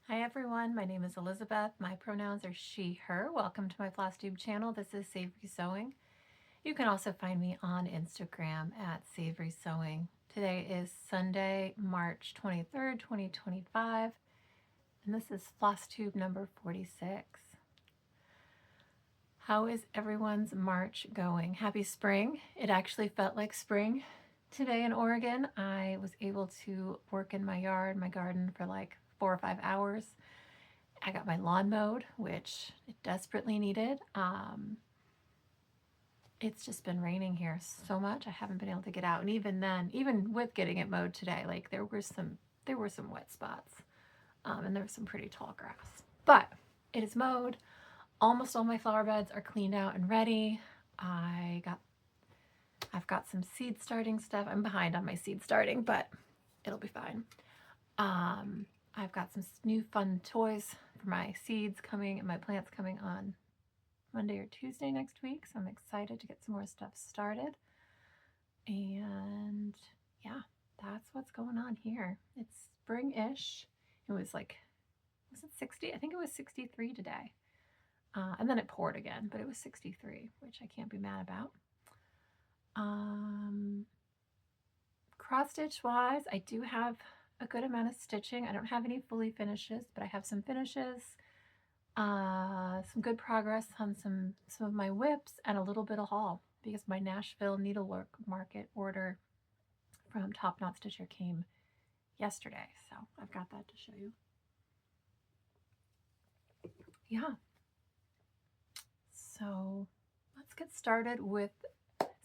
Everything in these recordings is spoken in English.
Hi everyone, my name is Elizabeth. My pronouns are she, her. Welcome to my Flosstube channel. This is Savory Sewing. You can also find me on Instagram at Savory Sewing. Today is Sunday, March 23rd, 2025, and this is Flosstube number 46. How is everyone's March going? Happy spring. It actually felt like spring today in Oregon. I was able to work in my yard, my garden for like 4 or 5 hours. I got my lawn mowed, which it desperately needed. It's just been raining here so much. I haven't been able to get out. And even then, even with getting it mowed today, like there were some wet spots. And there was some pretty tall grass. But it is mowed. Almost all my flower beds are cleaned out and ready. I've got some seed starting stuff. I'm behind on my seed starting, but it'll be fine. I've got some new fun toys for my seeds coming and my plants coming on Monday or Tuesday next week. So I'm excited to get some more stuff started. And yeah, that's what's going on here. It's spring-ish. It was like, was it 60? I think it was 63 today. And then it poured again, but it was 63, which I can't be mad about. Cross stitch wise, I do have a good amount of stitching. I don't have any fully finishes, but I have some finishes, some good progress on some of my whips, and a little bit of haul because my Nashville Needlework Market order from Top Knot Stitcher came yesterday. So I've got that to show you. Yeah. So let's get started with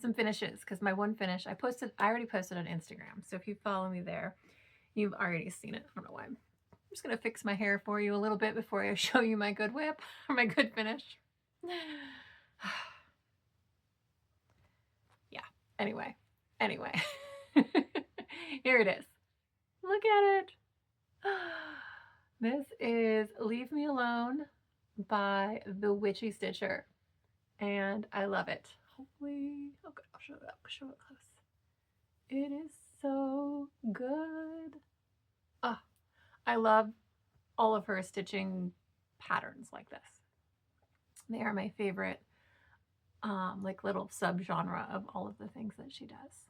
some finishes because my one finish I already posted on Instagram. So if you follow me there, you've already seen it. I don't know why. I'm just going to fix my hair for you a little bit before I show you my good whip or my good finish. Yeah, anyway. Here it is. Look at it. This is Leave Me Alone by the Witchy Stitcher. And I love it. Hopefully, okay, I'll show it up, show it close. It is so good. Ah, I love all of her stitching patterns like this. They are my favorite, like little subgenre of all of the things that she does.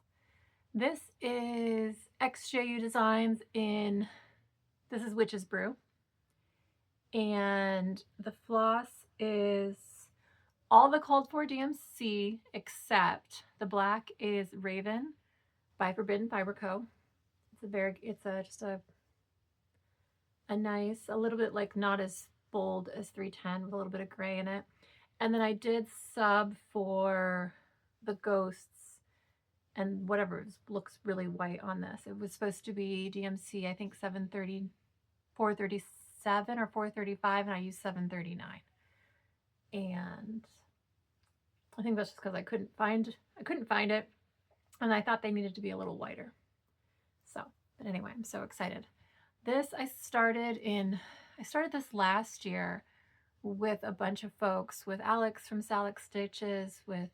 This is XJU Designs this is Witch's Brew. And the floss is all the called for DMC except the black is Raven by Forbidden Fiber Co. It's just a nice, a little bit like not as bold as 310 with a little bit of gray in it. And then I did sub for the ghosts and whatever looks really white on this. It was supposed to be DMC, I think 437 or 435, and I used 739. And I think that's just because I couldn't find it, and I thought they needed to be a little whiter. So, but anyway, I'm so excited. This I started this last year with a bunch of folks, with Alex from Alex Stitches, with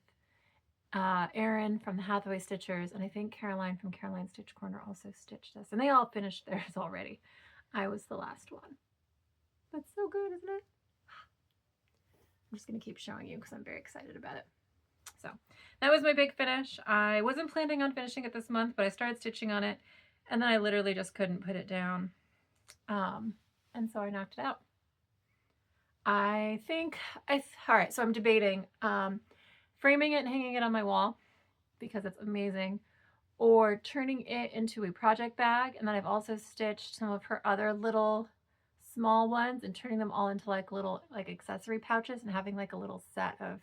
Erin from the Hathaway Stitchers, and I think Caroline from Caroline Stitch Corner also stitched this, and they all finished theirs already. I was the last one. That's so good, isn't it? I'm just going to keep showing you because I'm very excited about it. So that was my big finish. I wasn't planning on finishing it this month, but I started stitching on it, and then I literally just couldn't put it down. And so I knocked it out. All right, so I'm debating framing it and hanging it on my wall because it's amazing, or turning it into a project bag. And then I've also stitched some of her other little small ones and turning them all into like little like accessory pouches and having like a little set of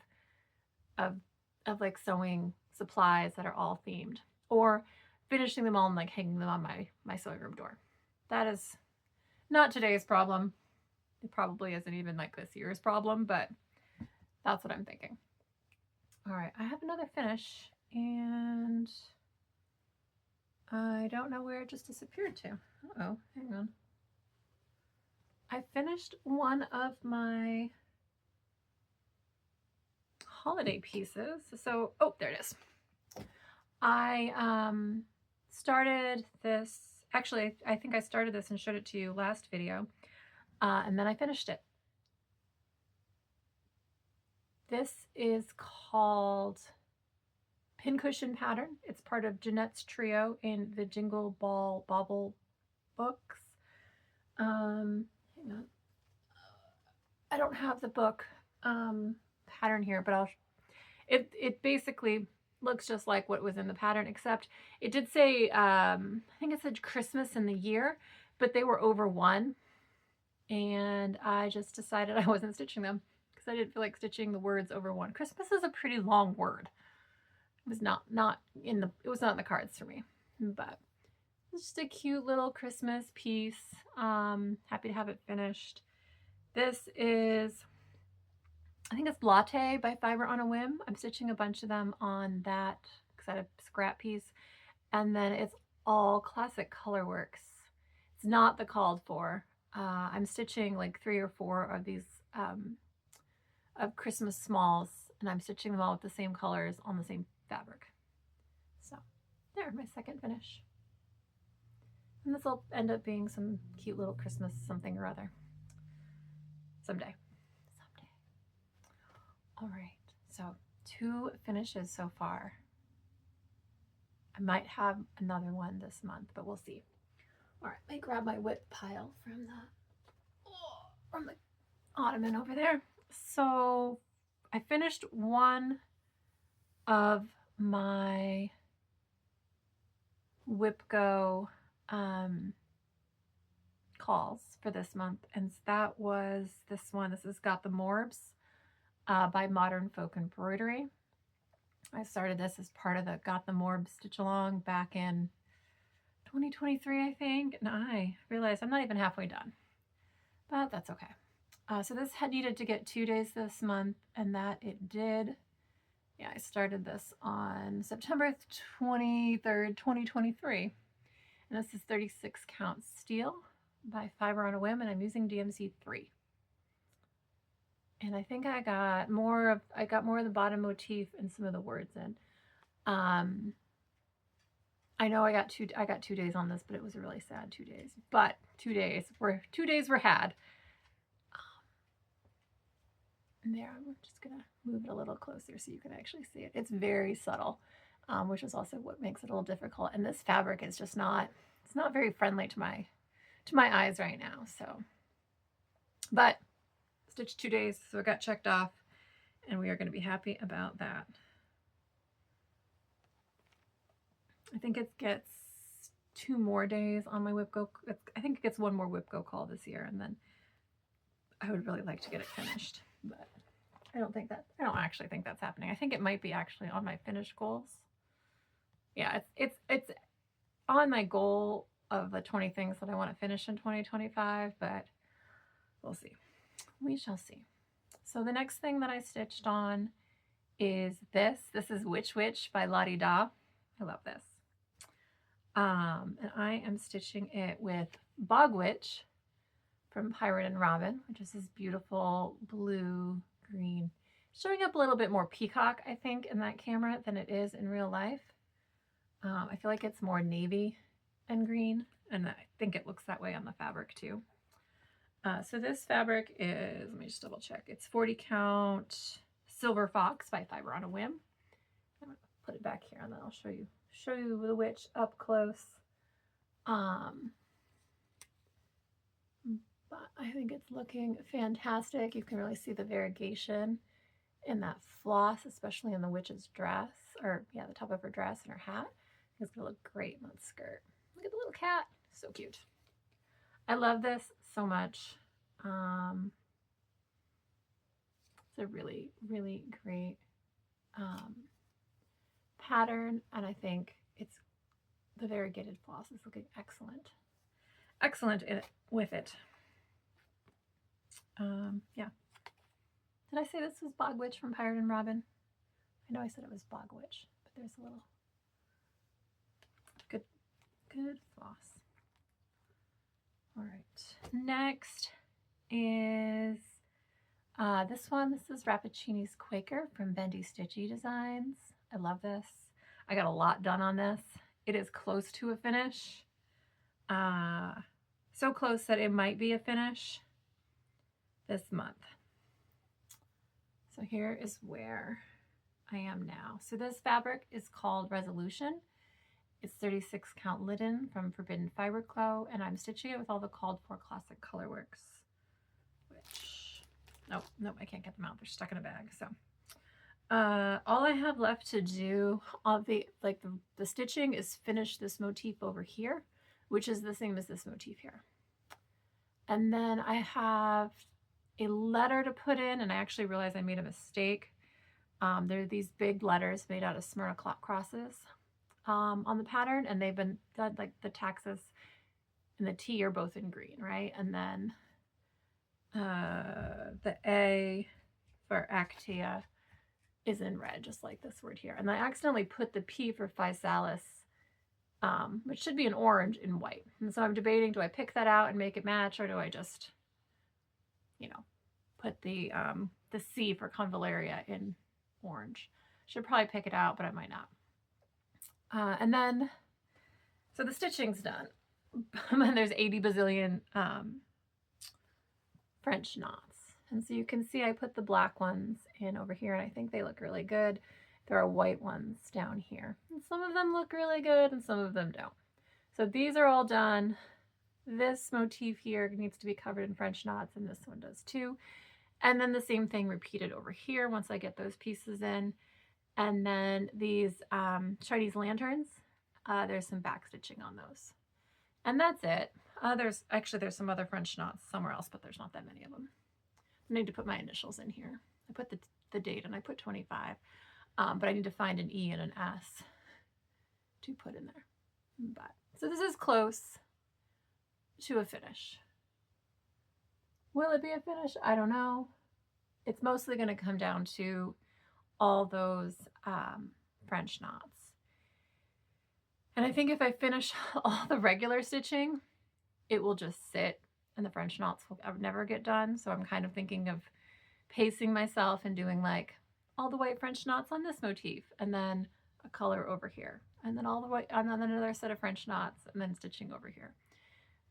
like sewing supplies that are all themed, or finishing them all and like hanging them on my sewing room door. That is not today's problem. It probably isn't even like this year's problem, but that's what I'm thinking. All right, I have another finish and I don't know where it just disappeared to. Uh-oh, hang on. I finished one of my holiday pieces. So, oh, there it is. I started this, actually, I think I started this and showed it to you last video. and then I finished it. This is called Pincushion pattern. It's part of Jeannette's trio in the Jingle Ball Bauble books. Hang on. I don't have the book pattern here, but it basically looks just like what was in the pattern, except it did say, I think it said Christmas in the year, but they were over 1. And I just decided I wasn't stitching them because I didn't feel like stitching the words over 1. Christmas is a pretty long word. It was not in the cards for me, but it's just a cute little Christmas piece. Happy to have it finished. This is, I think it's Latte by Fiber on a Whim. I'm stitching a bunch of them on that because I had a scrap piece. And then it's all classic colorworks. It's not the called for. I'm stitching like 3 or 4 of these of Christmas smalls, and I'm stitching them all with the same colors on the same fabric. So there, my second finish. And this will end up being some cute little Christmas something or other. Someday. All right, so 2 finishes so far. I might have another one this month, but we'll see. All right, let me grab my WIP pile from the ottoman over there. So I finished one of my WIPGO calls for this month, and that was this one. This has got the Morbs by Modern Folk Embroidery. I started this as part of the Got the Morbs stitch along back in 2023, I think, and I realized I'm not even halfway done, but that's okay. So this had needed to get 2 days this month, and that it did. Yeah, I started this on September 23rd, 2023, and this is 36 count steel by Fiber on a Whim, and I'm using DMC 3. And I think I got more of the bottom motif and some of the words in. I know I got 2 days on this, but it was a really sad 2 days. But 2 days were had. There, I'm just gonna move it a little closer so you can actually see it. It's very subtle, which is also what makes it a little difficult. And this fabric is just not, it's not very friendly to my eyes right now. So, but stitched 2 days, so it got checked off, and we are going to be happy about that. I think it gets 2 more days on my WIPGO. I think it gets 1 more WIPGO call this year, and then I would really like to get it finished, but I don't actually think that's happening. I think it might be actually on my finish goals. Yeah, it's on my goal of the 20 things that I want to finish in 2025, but we'll see. We shall see. So the next thing that I stitched on is this. This is Witch by Lottie Da. I love this. And I am stitching it with Bog Witch from Pirate and Robin, which is this beautiful blue green. Showing up a little bit more peacock, I think, in that camera than it is in real life. I feel like it's more navy and green, and I think it looks that way on the fabric too. So this fabric is, let me just double check. It's 40 count Silver Fox by Fiber on a Whim. I'm gonna put it back here and then I'll show you the witch up close. But I think it's looking fantastic. You can really see the variegation in that floss, especially in the witch's dress, or yeah, the top of her dress and her hat. It's gonna look great in that skirt. Look at the little cat, so cute. I love this so much. It's a really, really great pattern, and I think it's the variegated floss is looking excellent. Excellent with it. Yeah. Did I say this was Bog Witch from Pirate and Robin? I know I said it was Bog Witch, but there's a little good floss. All right, next is this one. This is Rappaccini's Quaker from Bendy Stitchy Designs. I love this. I got a lot done on this. It is close to a finish. So close that it might be a finish. this month. So here is where I am now. So this fabric is called Resolution. It's 36 count linen from Forbidden Fiber Glow, and I'm stitching it with all the called for classic colorworks, which, nope, I can't get them out. They're stuck in a bag. So all I have left to do on the stitching is finish this motif over here, which is the same as this motif here. And then I have a letter to put in, and I actually realized I made a mistake. There are these big letters made out of Smyrna clock crosses on the pattern, and they've been done, like the Texas and the T are both in green, right? And then the A for Actea is in red, just like this word here. And I accidentally put the P for Physalis, which should be an orange, in white. And so I'm debating, do I pick that out and make it match, or do I just, you know, put the C for Convallaria in orange? Should probably pick it out, but I might not. And then, so the stitching's done. And there's 80 bazillion French knots. And so you can see I put the black ones in over here, and I think they look really good. There are white ones down here. And some of them look really good and some of them don't. So these are all done. This motif here needs to be covered in French knots, and this one does too. And then the same thing repeated over here once I get those pieces in. And then these Chinese lanterns, there's some back stitching on those. And that's it. There's some other French knots somewhere else, but there's not that many of them. I need to put my initials in here. I put the date, and I put 25, but I need to find an E and an S to put in there. But so this is close to a finish. Will it be a finish? I don't know. It's mostly going to come down to all those French knots. And I think if I finish all the regular stitching, it will just sit and the French knots will never get done. So I'm kind of thinking of pacing myself and doing like all the white French knots on this motif, and then a color over here, and then all the way, and then another set of French knots, and then stitching over here.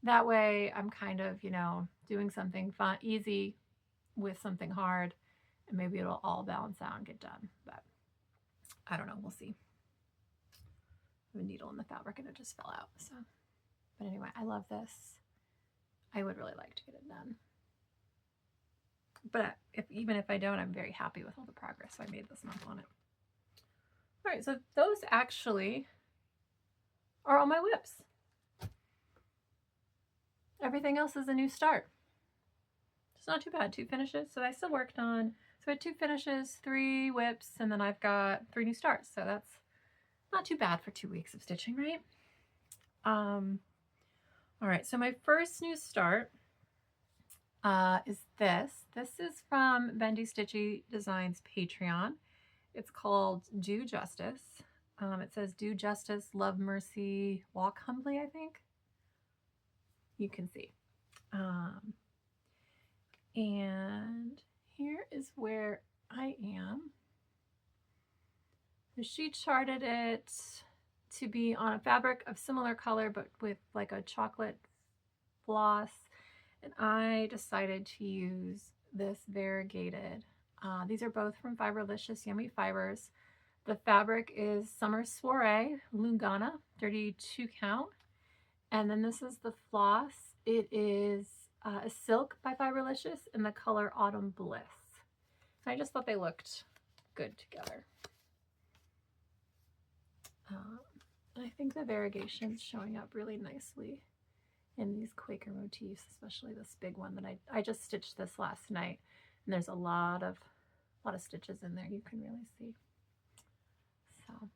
That way I'm kind of, you know, doing something fun, easy with something hard, and maybe it'll all balance out and get done. But I don't know, we'll see. I have a needle in the fabric and it just fell out. So, but anyway, I love this. I would really like to get it done. But even if I don't, I'm very happy with all the progress I made this month on it. All right, so those actually are all my whips. Everything else is a new start. It's not too bad, 2 finishes. So I still worked on, so I had 2 finishes, 3 whips, and then I've got 3 new starts. So that's not too bad for 2 weeks of stitching, right? All right, so my first new start is this. This is from Bendy Stitchy Designs Patreon. It's called Do Justice. It says Do Justice, Love Mercy, Walk Humbly, I think. You can see. And here is where I am. She charted it to be on a fabric of similar color, but with like a chocolate floss. And I decided to use this variegated. These are both from Fiberlicious Yummy Fibers. The fabric is Summer Soiree Lungana, 32 count. And then this is the floss. It is a silk by Fiberlicious in the color Autumn Bliss. I just thought they looked good together. I think the variegation's showing up really nicely in these Quaker motifs, especially this big one that I just stitched this last night, and there's a lot of stitches in there you can really see. So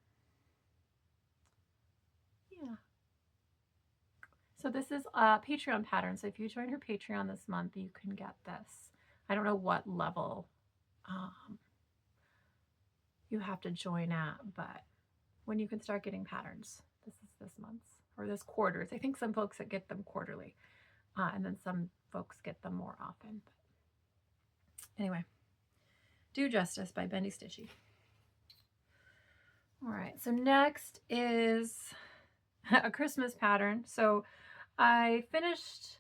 yeah. So this is a Patreon pattern. So if you join her Patreon this month, you can get this. I don't know what level you have to join at, but when you can start getting patterns, this is this month's, or this quarter's. I think some folks that get them quarterly, and then some folks get them more often. But anyway, Do Justice by Bendy Stitchy. All right, so next is a Christmas pattern. So I finished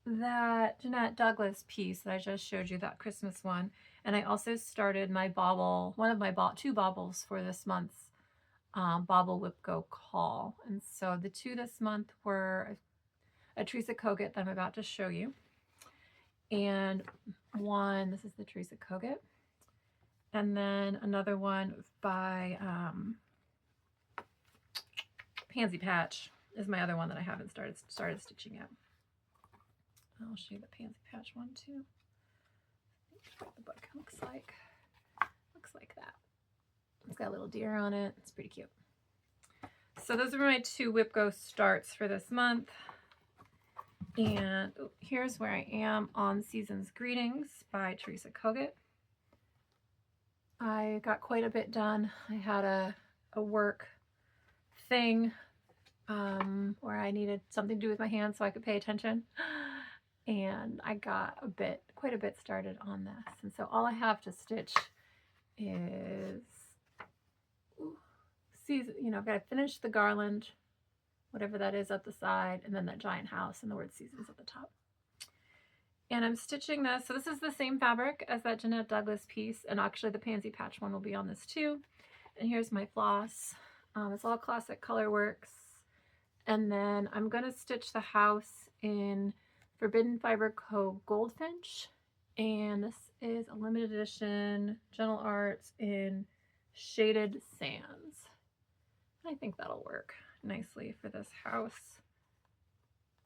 that Jeannette Douglas piece that I just showed you, that Christmas one. And I also started my Bauble, one of my two Baubles for this month's Bauble WIPGO call. And so the two this month were a Teresa Kogut that I'm about to show you. And one, this is the Teresa Kogut. And then another one by Pansy Patch is my other one that I haven't started stitching yet. I'll show you the Pansy Patch one too. What the book looks like. Looks like that. It's got a little deer on it. It's pretty cute. So those are my two WIPGO starts for this month. And here's where I am on Season's Greetings by Teresa Kogut. I got quite a bit done. I had a work thing where I needed something to do with my hands so I could pay attention. And I got quite a bit started on this. And so all I have to stitch is, I've got to finish the garland, whatever that is at the side, and then that giant house and the word seasons at the top. And I'm stitching this. So this is the same fabric as that Jeannette Douglas piece. And actually the Pansy Patch one will be on this too. And here's my floss. It's all classic Colorworks. And then I'm going to stitch the house in Forbidden Fiber Co. Goldfinch. And this is a limited edition Gentle Arts in Shaded Sands. I think that'll work nicely for this house. It's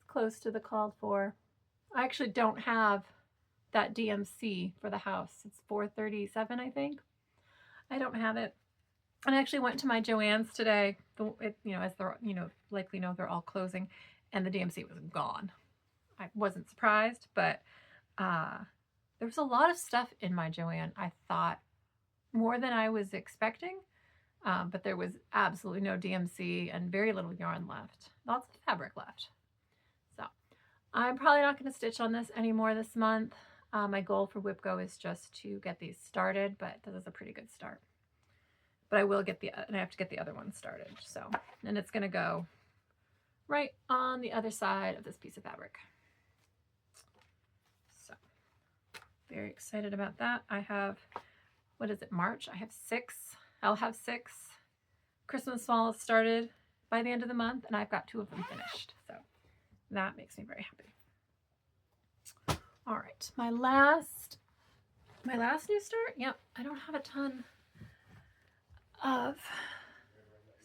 close to the called for. I actually don't have that DMC for the house. It's 437, I think. I don't have it. And I actually went to my Joann's today. As they're, likely know, they're all closing, and the DMC was gone. I wasn't surprised, but there was a lot of stuff in my Joann. I thought more than I was expecting, but there was absolutely no DMC and very little yarn left. Lots of fabric left. So I'm probably not going to stitch on this anymore this month. My goal for WIPGO is just to get these started, but this is a pretty good start. But I will and I have to get the other one started. So, and it's going to go right on the other side of this piece of fabric. So, very excited about that. I have, what is it, March? I have 6. I'll have 6 Christmas swallows started by the end of the month, and I've got 2 of them finished. So that makes me very happy. All right, my last new start. Yep, I don't have a ton of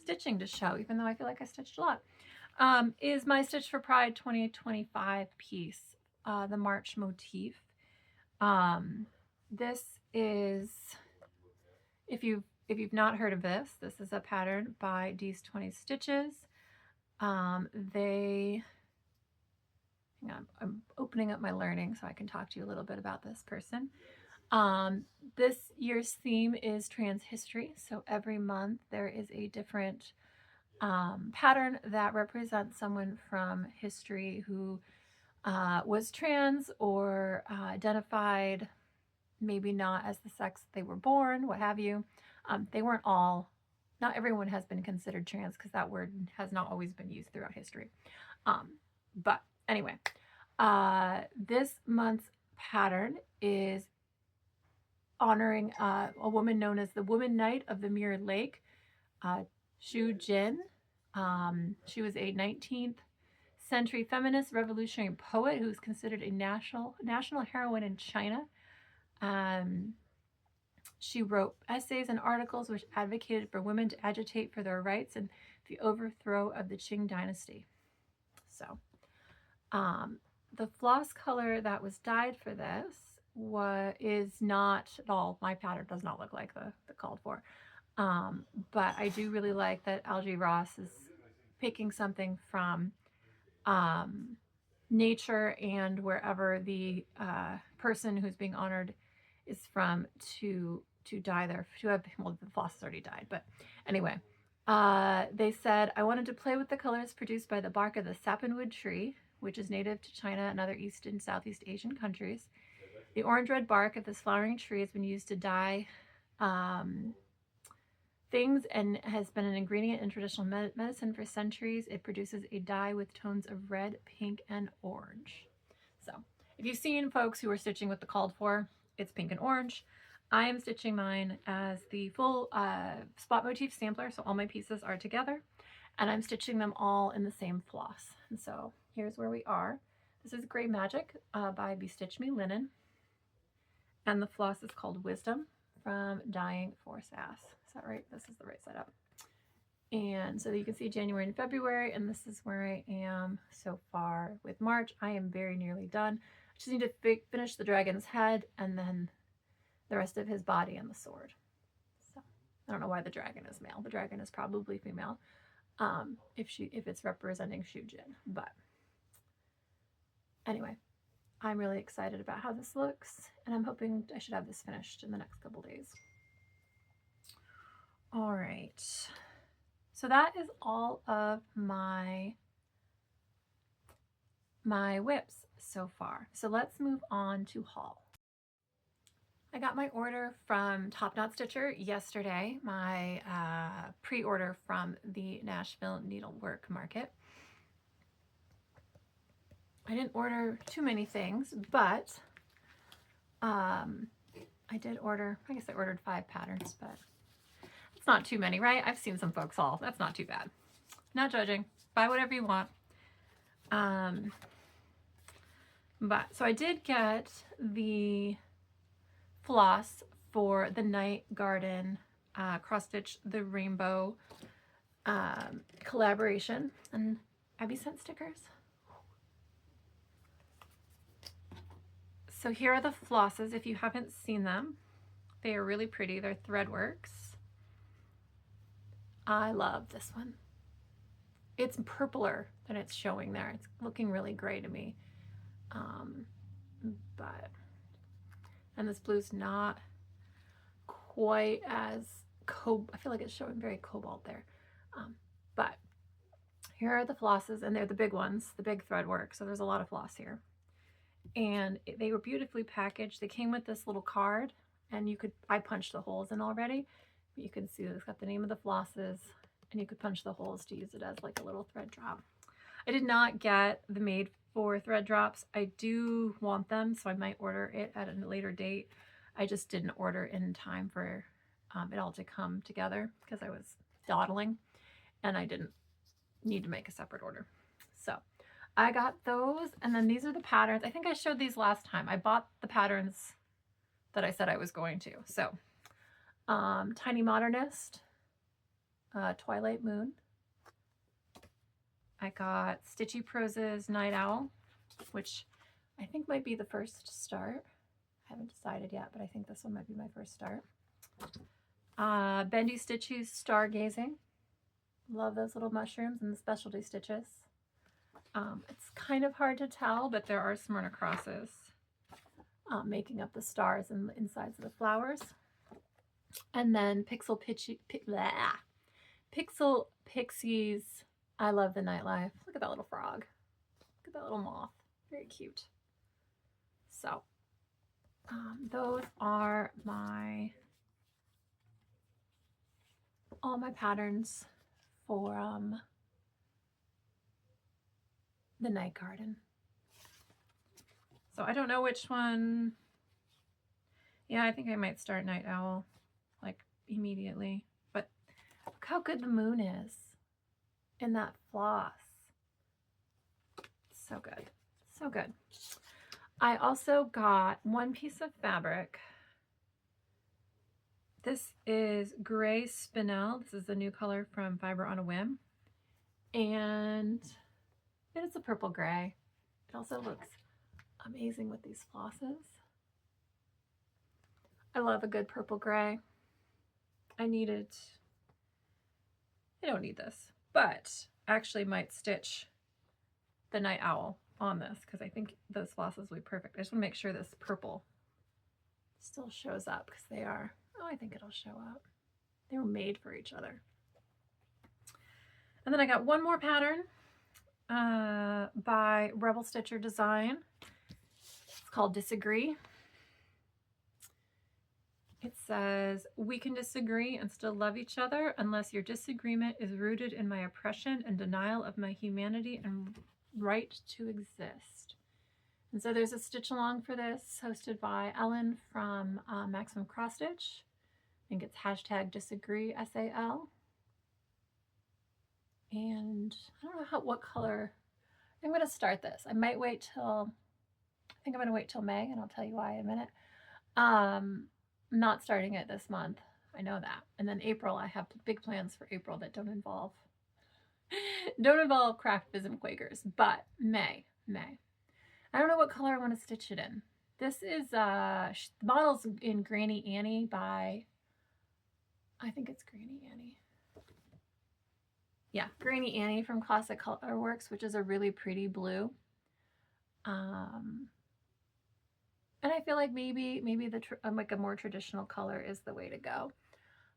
stitching to show, even though I feel like I stitched a lot, is my Stitch for Pride 2025 piece, the March motif. This is, if you've not heard of this is a pattern by D's 20 Stitches. I'm opening up my learning so I can talk to you a little bit about this person. This year's theme is trans history. So every month there is a different pattern that represents someone from history who was trans or identified maybe not as the sex they were born, what have you. They weren't all, not everyone has been considered trans because that word has not always been used throughout history. But anyway, this month's pattern is honoring a woman known as the Woman Knight of the Mirrored Lake, Xu Jin. She was a 19th century feminist revolutionary poet who was considered a national heroine in China. She wrote essays and articles which advocated for women to agitate for their rights and the overthrow of the Qing dynasty. So, the floss color that was dyed for this is not at all, my pattern does not look like the called for. But I do really like that Algie Ross is picking something from nature and wherever the person who's being honored is from to dye the floss is already dyed. But anyway, they said, I wanted to play with the colors produced by the bark of the sappanwood tree, which is native to China and other East and Southeast Asian countries. The orange-red bark of this flowering tree has been used to dye things and has been an ingredient in traditional medicine for centuries. It produces a dye with tones of red, pink, and orange. So if you've seen folks who are stitching with the called for, it's pink and orange. I am stitching mine as the full spot motif sampler, so all my pieces are together, and I'm stitching them all in the same floss. And so here's where we are. This is Gray Magic by Bestitch Me Linen, and the floss is called Wisdom from Dying for Sass. Is that right? This is the right side up. And so you can see January and February, and this is where I am so far with March. I am very nearly done. I just need to finish the dragon's head and then the rest of his body and the sword. So I don't know why the dragon is male. The dragon is probably female, if it's representing Shujin. But anyway, I'm really excited about how this looks, and I'm hoping I should have this finished in the next couple days. All right. So that is all of my whips so far. So let's move on to haul. I got my order from Top Knot Stitcher yesterday, my pre-order from the Nashville Needlework Market. I didn't order too many things, but I did order, I guess I ordered 5 patterns, but it's not too many, right? I've seen some folks haul. That's not too bad. Not judging. Buy whatever you want. But so I did get the floss for the Night Garden cross stitch the rainbow collaboration, and Abby sent stickers. So here are the flosses if you haven't seen them. They are really pretty. They're Threadworks. I love this one. It's purpler than it's showing there. It's looking really gray to me. And this blue's not quite as I feel like it's showing very cobalt there. But here are the flosses, and they're the big ones, the big thread work. So there's a lot of floss here. And they were beautifully packaged. They came with this little card, and I punched the holes in already. But you can see that it's got the name of the flosses, and you could punch the holes to use it as like a little thread drop. I did not get the made for thread drops. I do want them, so I might order it at a later date. I just didn't order in time for it all to come together because I was dawdling, and I didn't need to make a separate order. So I got those, and then these are the patterns. I think I showed these last time. I bought the patterns that I said I was going to. So Tiny Modernist, Twilight Moon. I got Stitchy Prose's Night Owl, which I think might be the first start. I haven't decided yet, but I think this one might be my first start. Bendy Stitchy's Stargazing. Love those little mushrooms and the specialty stitches. It's kind of hard to tell, but there are Smyrna crosses making up the stars and the insides of the flowers. And then Pixel Pixie's I Love the Nightlife. Look at that little frog. Look at that little moth. Very cute. So those are all my patterns for the Night Garden. So I don't know which one. Yeah, I think I might start Night Owl like immediately. But look how good the moon is in that floss. So good. So good. I also got one piece of fabric. This is Gray Spinel. This is the new color from Fiber on a Whim. And it is a purple gray. It also looks amazing with these flosses. I love a good purple gray. I don't need this, but I actually might stitch the Night Owl on this because I think those flosses will be perfect. I just want to make sure this purple still shows up because they are. Oh, I think it'll show up. They were made for each other. And then I got one more pattern by Rebel Stitcher Design. It's called Disagree. It says, we can disagree and still love each other unless your disagreement is rooted in my oppression and denial of my humanity and right to exist. And so there's a stitch along for this hosted by Ellen from Maximum Cross Stitch. I think it's hashtag disagree SAL. And I don't know what color. I'm going to start this. I might wait till, I think I'm going to wait till May, and I'll tell you why in a minute. Not starting it this month. I know that. And then April, I have big plans for April that don't involve craft bism Quakers, but May. I don't know what color I want to stitch it in. This is the model's in Granny Annie by, I think it's Granny Annie. Yeah, Granny Annie from Classic Colorworks, which is a really pretty blue. And I feel like maybe the like a more traditional color is the way to go.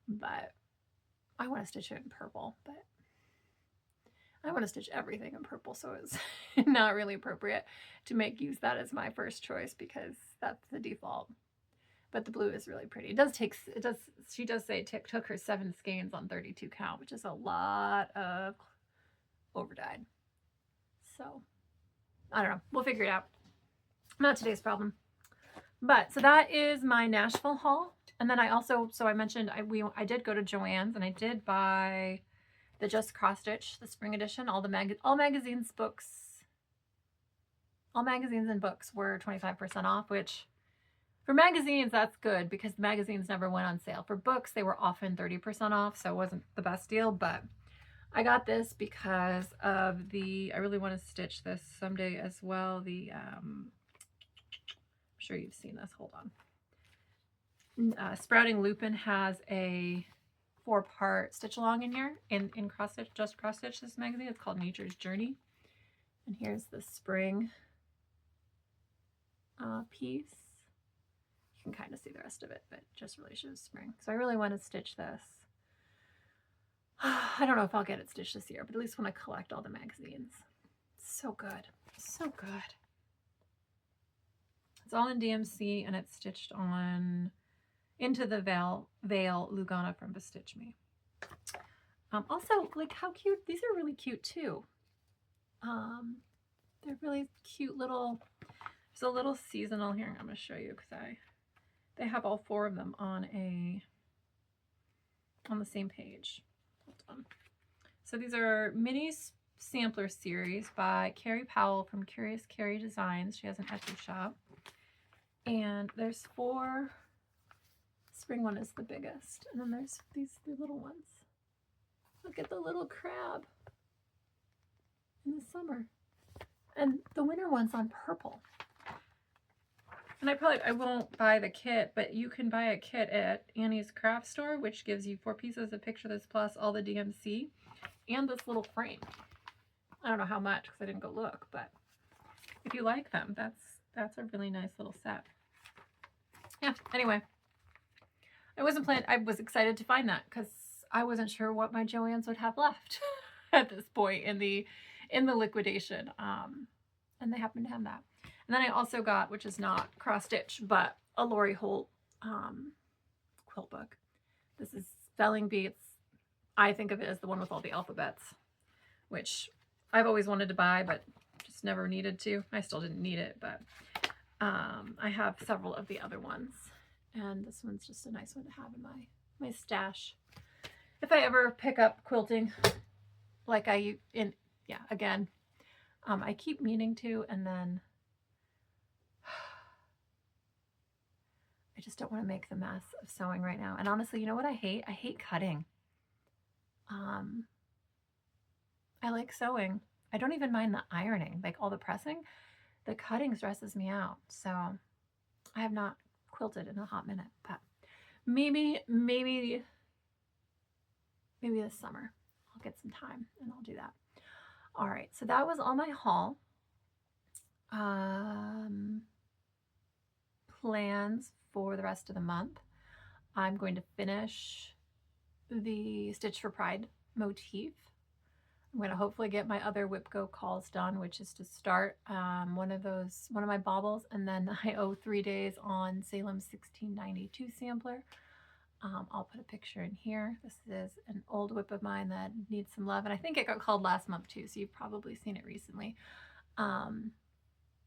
But I want to stitch it in purple, but I want to stitch everything in purple, so it's not really appropriate to use that as my first choice because that's the default. But the blue is really pretty. She does say it took her 7 skeins on 32 count, which is a lot of overdyed. So I don't know. We'll figure it out. Not today's problem. But so that is my Nashville haul. And then I also, so I mentioned I did go to Joann's and I did buy the Just Cross Stitch, the spring edition. All magazines and books were 25% off, which for magazines, that's good because the magazines never went on sale. For books, they were often 30% off, so it wasn't the best deal, but I got this because of I really want to stitch this someday as well. I'm sure you've seen this, hold on. Sprouting Lupin has a 4-part stitch along in here in Cross Stitch, Just Cross Stitch, this magazine. It's called Nature's Journey. And here's the spring piece. You can kind of see the rest of it, but just really shows spring. So I really want to stitch this. I don't know if I'll get it stitched this year, but at least when I collect all the magazines. So good. So good. It's all in DMC and it's stitched on Into the Veil Lugana from Bestitch Me. Also, like how cute. These are really cute too. They're really cute little, there's a little seasonal here. I'm going to show you because they have all 4 of them on the same page. Hold on. So these are mini sampler series by Carrie Powell from Curious Carrie Designs. She has an Etsy shop. And there's 4. Spring one is the biggest. And then there's these 3 little ones. Look at the little crab in the summer. And the winter one's on purple. And I won't buy the kit, but you can buy a kit at Annie's Craft Store, which gives you 4 pieces of Picture This plus all the DMC and this little frame. I don't know how much because I didn't go look, but if you like them, that's a really nice little set. Yeah, anyway. I was excited to find that because I wasn't sure what my Joann's would have left at this point in the liquidation. And they happen to have that. And then I also got, which is not cross stitch, but a Lori Holt quilt book. This is Spelling Bee. I think of it as the one with all the alphabets, which I've always wanted to buy, but just never needed to. I still didn't need it, but I have several of the other ones. And this one's just a nice one to have in my stash. If I ever pick up quilting, like again, I keep meaning to, and then I just don't want to make the mess of sewing right now. And honestly, you know what I hate? I hate cutting. I like sewing. I don't even mind the ironing, like all the pressing. The cutting stresses me out. So I have not quilted in a hot minute, but maybe this summer I'll get some time and I'll do that. All right, so that was all my haul. Plans for the rest of the month. I'm going to finish the Stitch for Pride motif. I'm going to hopefully get my other WIPGO calls done, which is to start one of my baubles, and then I owe 3 days on Salem 1692 sampler. I'll put a picture in here. This is an old WIP of mine that needs some love, and I think it got called last month too, so you've probably seen it recently. And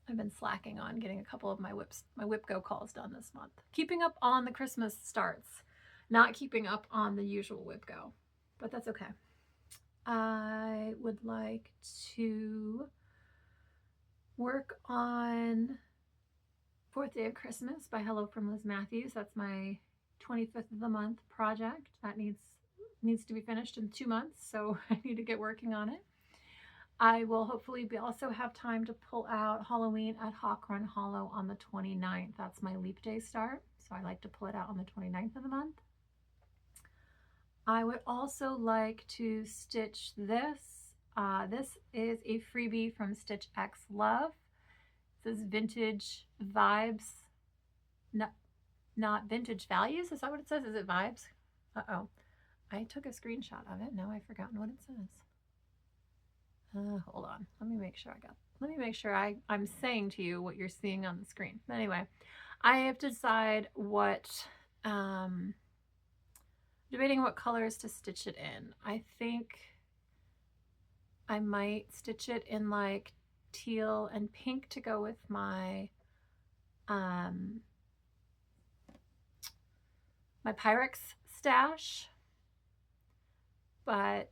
I've been slacking on getting a couple of my WIPGO calls done this month. Keeping up on the Christmas starts, not keeping up on the usual WIPGO, but that's okay. I would like to work on Fourth Day of Christmas by Hello from Liz Matthews. That's my 25th of the month project. That needs to be finished in 2 months, so I need to get working on it. I will hopefully also have time to pull out Halloween at Hawk Run Hollow on the 29th. That's my leap day start, so I like to pull it out on the 29th of the month. I would also like to stitch this. This is a freebie from Stitch X Love. This is Vintage Vibes, not Vintage Values. Is that what it says? Is it Vibes? Uh-oh. I took a screenshot of it. Now I've forgotten what it says. Hold on. Let me make sure I'm saying to you what you're seeing on the screen. Anyway, I have to decide what, debating what colors to stitch it in. I think I might stitch it in like teal and pink to go with my, my Pyrex stash, but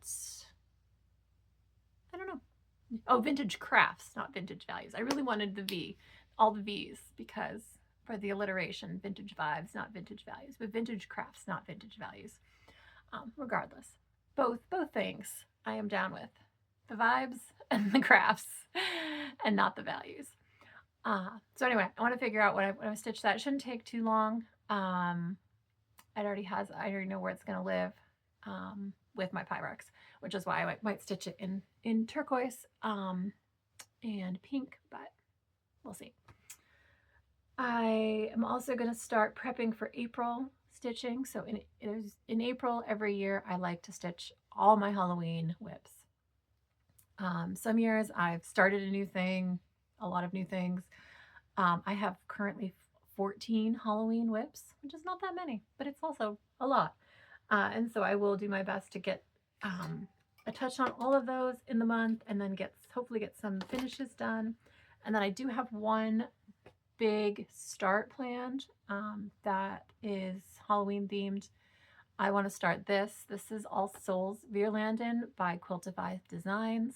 I don't know. Oh, Vintage Crafts, not Vintage Values. I really wanted the V, all the V's, because for the alliteration, Vintage Vibes, not Vintage Values, but Vintage Crafts, not Vintage Values. Regardless, both things I am down with. The vibes and the crafts and not the values. So anyway, I want to figure out what I want to stitch that. It shouldn't take too long. I already know where it's going to live. With my Pyrex, which is why I might stitch it in turquoise and pink, but we'll see. I am also going to start prepping for April stitching. So in April every year, I like to stitch all my Halloween whips. Some years I've started a new thing, a lot of new things. I have currently 14 Halloween whips, which is not that many, but it's also a lot. And so I will do my best to get a touch on all of those in the month, and then hopefully get some finishes done. And then I do have one big start planned that is Halloween themed. I want to start this. This is All Souls Vierlanden by Quiltify Designs.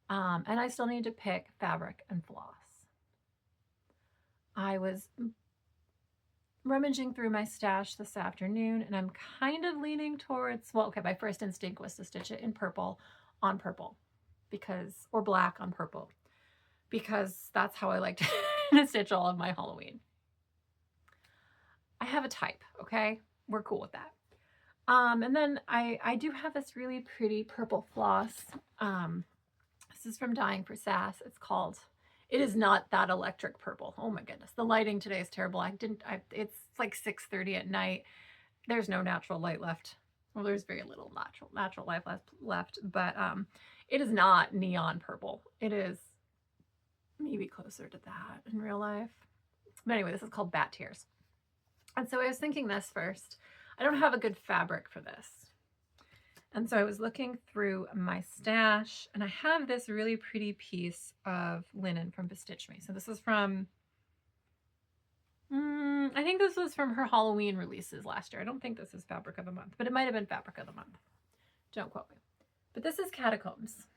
And I still need to pick fabric and floss. I was rummaging through my stash this afternoon, and I'm kind of leaning towards, well, okay, my first instinct was to stitch it in purple on purple, or black on purple, because that's how I like to stitch all of my Halloween. I have a type, okay? We're cool with that. And then I do have this really pretty purple floss. This is from Dying for Sass. It is not that electric purple. Oh my goodness. The lighting today is terrible. It's like 6:30 at night. There's no natural light left. Well, there's very little natural light left, but it is not neon purple. It is maybe closer to that in real life. But anyway, this is called Bat Tears. And so I was thinking this first. I don't have a good fabric for this. And so I was looking through my stash, and I have this really pretty piece of linen from Bestitch Me. So this is from, I think this was from her Halloween releases last year. I don't think this is Fabric of the Month, but it might have been Fabric of the Month. Don't quote me. But this is Catacombs.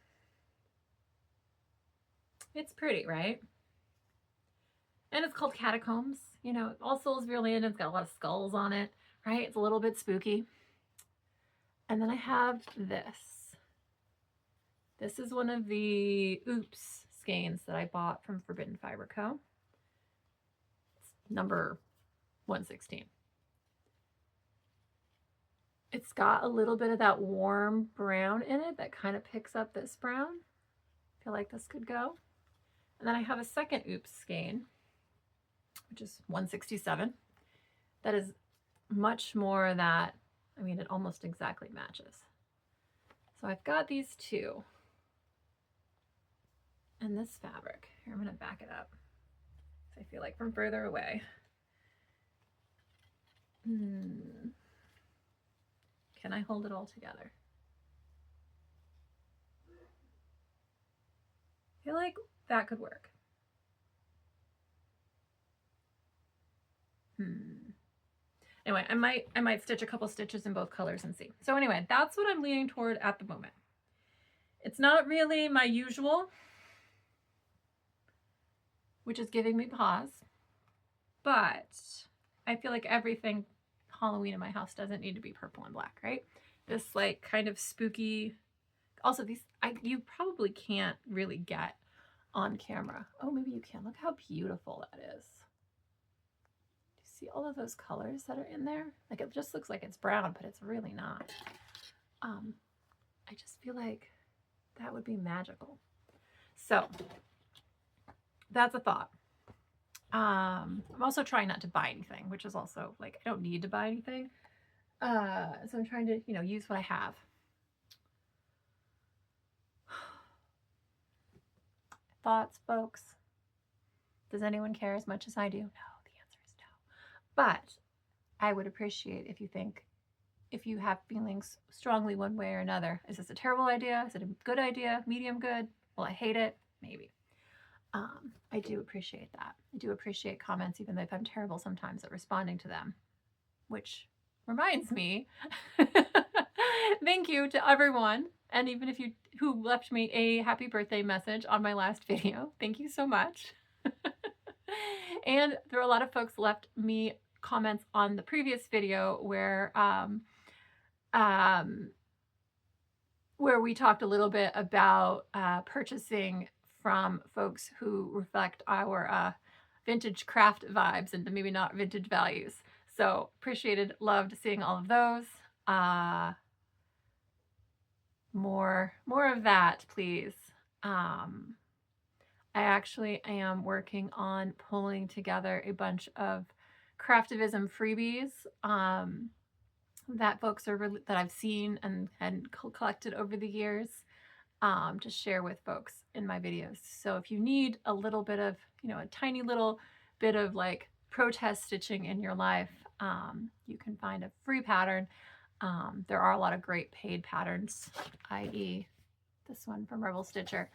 It's pretty, right? And it's called Catacombs. You know, All Souls Vierlanden. It's got a lot of skulls on it, right? It's a little bit spooky. And then I have this. This is one of the Oops skeins that I bought from Forbidden Fiber Co. It's number 116. It's got a little bit of that warm brown in it that kind of picks up this brown. I feel like this could go. And then I have a second Oops skein, which is 167. That is much more that, I mean, it almost exactly matches. So I've got these two. And this fabric. Here, I'm going to back it up. I feel like from further away. Can I hold it all together? I feel like that could work. Anyway, I might stitch a couple stitches in both colors and see. So anyway, that's what I'm leaning toward at the moment. It's not really my usual, which is giving me pause, but I feel like everything Halloween in my house doesn't need to be purple and black, right? This like kind of spooky, also these, you probably can't really get on camera. Oh, maybe you can. Look how beautiful that is. Do you see all of those colors that are in there? Like it just looks like it's brown, but it's really not. I just feel like that would be magical. So that's a thought. I'm also trying not to buy anything, which is also like, I don't need to buy anything. So I'm trying to, use what I have. Thoughts, folks? Does anyone care as much as I do? No, the answer is no. But I would appreciate if you have feelings strongly one way or another. Is this a terrible idea? Is it a good idea? Medium good? Will I hate it? Maybe. I do appreciate that. I do appreciate comments, even though if I'm terrible sometimes at responding to them, which reminds me, thank you to everyone. And even if who left me a happy birthday message on my last video, thank you so much. And there are a lot of folks left me comments on the previous video where we talked a little bit about purchasing from folks who reflect our vintage craft vibes and maybe not vintage values. So appreciated, loved seeing all of those. More of that, please. I actually am working on pulling together a bunch of craftivism freebies that folks that I've seen and collected over the years to share with folks in my videos. So if you need a little bit of, a tiny little bit of like protest stitching in your life, you can find a free pattern. There are a lot of great paid patterns, i.e. this one from Rebel Stitcher.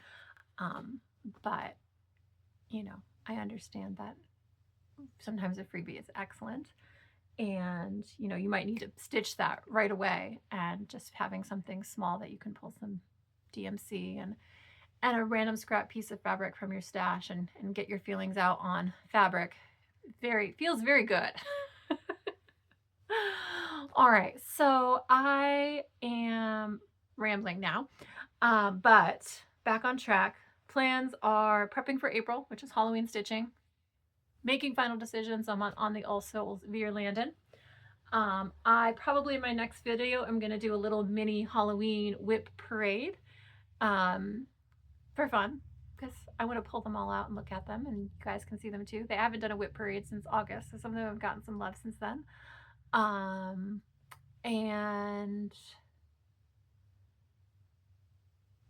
But, I understand that sometimes a freebie is excellent. And, you might need to stitch that right away, and just having something small that you can pull some DMC and a random scrap piece of fabric from your stash and get your feelings out on fabric feels very good. All right, so I am rambling now, but back on track. Plans are prepping for April, which is Halloween stitching, making final decisions on the All Souls Vierlanden. I probably in my next video I'm going to do a little mini Halloween whip parade for fun, because I want to pull them all out and look at them, and you guys can see them too. They haven't done a whip parade since August, so some of them have gotten some love since then. And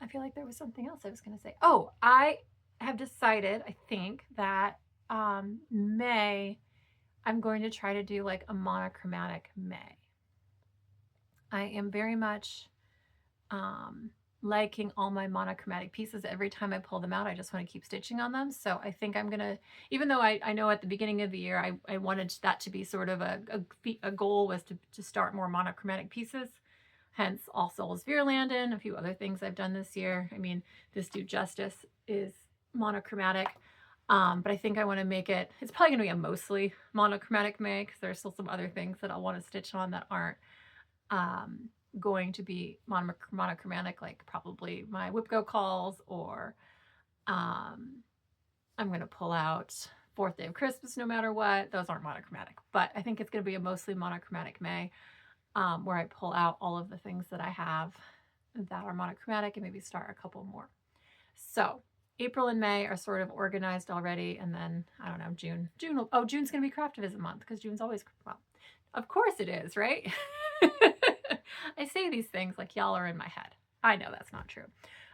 I feel like there was something else I was going to say. Oh, I have decided, I think, that May, I'm going to try to do like a monochromatic May. I am very much liking all my monochromatic pieces. Every time I pull them out, I just want to keep stitching on them. So I think I'm going to, even though I know at the beginning of the year, I wanted that to be sort of a goal was to start more monochromatic pieces. Hence All Souls Vierlanden, a few other things I've done this year. I mean, this Do Justice is monochromatic. But I think I want to make it, it's probably going to be a mostly monochromatic May, because there's still some other things that I'll want to stitch on that aren't going to be monochromatic, like probably my WIPGO calls, or I'm going to pull out 4th Day of Christmas no matter what. Those aren't monochromatic, but I think it's going to be a mostly monochromatic May, where I pull out all of the things that I have that are monochromatic and maybe start a couple more. So April and May are sort of organized already, and then I don't know, June's gonna be craftivism month, because June's always, well, of course it is, right? I say these things like y'all are in my head. I know that's not true.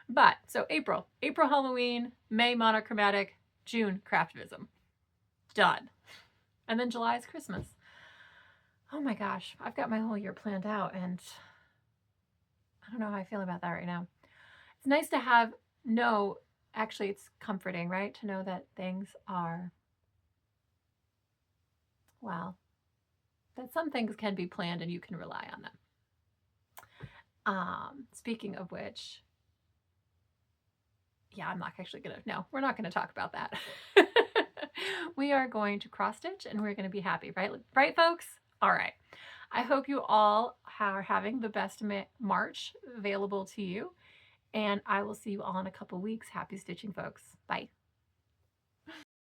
But so April Halloween, May monochromatic, June craftivism. Done. And then July is Christmas. Oh my gosh, I've got my whole year planned out, and I don't know how I feel about that right now. It's nice to actually it's comforting, right? To know that things are well, that some things can be planned and you can rely on them. Speaking of which, yeah, I'm not actually gonna, no, we're not gonna talk about that. We are going to cross stitch and we're gonna be happy, right? Right, folks? All right. I hope you all are having the best March available to you, and I will see you all in a couple weeks. Happy stitching, folks. Bye.